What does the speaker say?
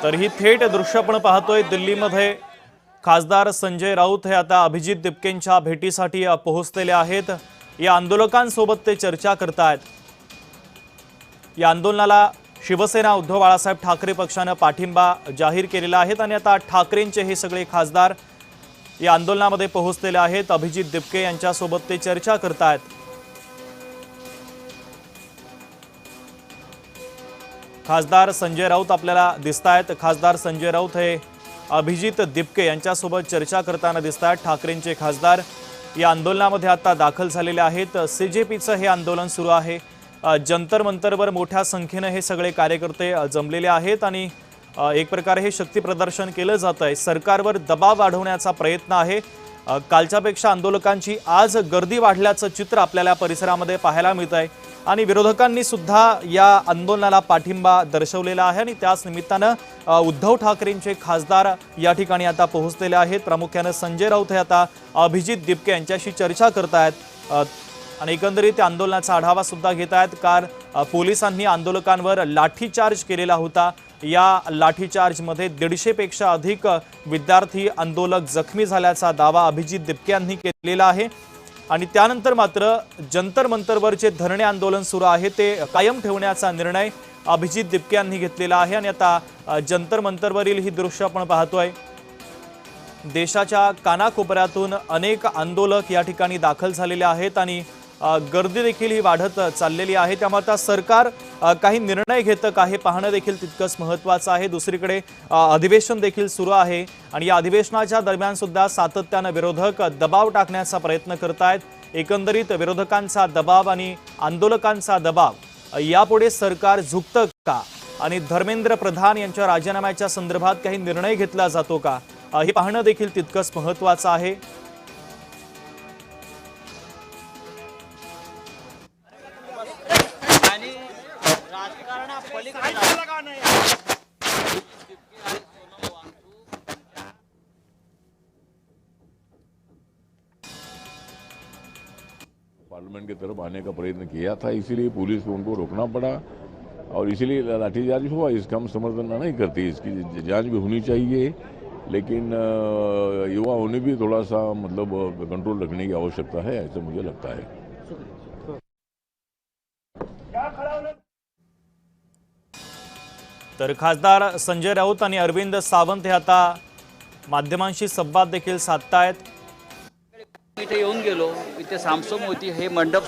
तर ही थेट दृश्य आपण पाहतोय दिल्लीमध्ये खासदार संजय राऊत हे आता अभिजित दिपकेंच्या भेटीसाठी पोहोचलेले आहेत। या आंदोलकांसोबत ते चर्चा करतायत। या आंदोलनाला शिवसेना उद्धव बाळासाहेब ठाकरे पक्षाने पाठिंबा जाहीर केलेला आहे आणि आता ठाकरेंचे हे सगळे खासदार या आंदोलनामध्ये पोहोचलेले आहेत। अभिजित दिपके यांच्यासोबत ते चर्चा करतायत। खासदार संजय राऊत आपल्याला दिसतायत। खासदार संजय राऊत हे अभिजित दिपके यांच्यासोबत चर्चा करताना दिसतायत। ठाकरेंचे खासदार या आंदोलनामध्ये आता दाखल झालेले आहेत। सीजेपीचं हे आंदोलन सुरू आहे। जंतर मंतरवर मोठ्या संख्येने हे सगळे कार्यकर्ते जमलेले आहेत आणि एक प्रकारे हे शक्ती प्रदर्शन केलं जात आहे। सरकारवर दबाव वाढवण्याचा प्रयत्न आहे। कालच्यापेक्षा आंदोलकांची आज गर्दी वाढल्याचं चित्र आपल्याला परिसरामध्ये पाहायला मिळत आहे आणि विरोधकांनी सुद्धा या आंदोलनाला पाठिंबा दर्शवलेला आहे आणि त्याच निमित्तानं उद्धव ठाकरेंचे खासदार या ठिकाणी आता पोहोचलेले आहेत। प्रामुख्याने संजय राऊत हे आता अभिजित दिपके यांच्याशी चर्चा करतायत आणि एकंदरीत आंदोलनाचा आढावा सुद्धा घेत आहेत। कारण पोलिसांनी आंदोलकांवर लाठीचार्ज केलेला होता। या लाठीचार्जमध्ये 150 पेक्षा अधिक विद्यार्थी आंदोलक जखमी झाल्याचा दावा अभिजित दिपके यांनी केलेला आहे आणि त्यानंतर मात्र जंतर मंतरवर जे धरणे आंदोलन सुरू आहे ते कायम ठेवण्याचा निर्णय अभिजित दिपके यांनी घेतलेला आहे आणि आता जंतर मंतरवरील ही दृश्य आपण पाहतोय। देशाच्या कानाकोपऱ्यातून अनेक आंदोलक या ठिकाणी दाखल झालेले आहेत आणि गर्दी देखील ही वाढत चाललेली आहे। त्यामुळे आता सरकार काही निर्णय घेतं का हे पाहणं देखील तितकंच महत्त्वाचं आहे। दुसरीकडे अधिवेशन देखील सुरू आहे आणि या अधिवेशनाच्या दरम्यान सुद्धा सातत्याने विरोधक दबाव टाकण्याचा प्रयत्न करतायत। एकंदरीत विरोधकांचा दबाव आणि आंदोलकांचा दबाव यापुढे सरकार झुकतं का आणि धर्मेंद्र प्रधान यांच्या राजीनाम्याच्या संदर्भात काही निर्णय घेतला जातो का हे पाहणं देखील तितकंच महत्त्वाचं आहे। पार्लियामेंट की तरफ आने का प्रयत्न किया था, इसीलिए पुलिस को उनको रोकना पड़ा और इसीलिए लाठीचार्ज हुआ। इसका हम समर्थन नहीं करते, इसकी जांच भी होनी चाहिए, लेकिन युवाओं ने भी थोड़ा सा मतलब कंट्रोल रखने की आवश्यकता है, ऐसा मुझे लगता है। तर खासदार संजय राऊत आणि अरविंद सावंत हे आता माध्यमांशी संवाद देखील साधतायत। इथे येऊन गेलो, इथे सामसूम होती, हे मंडप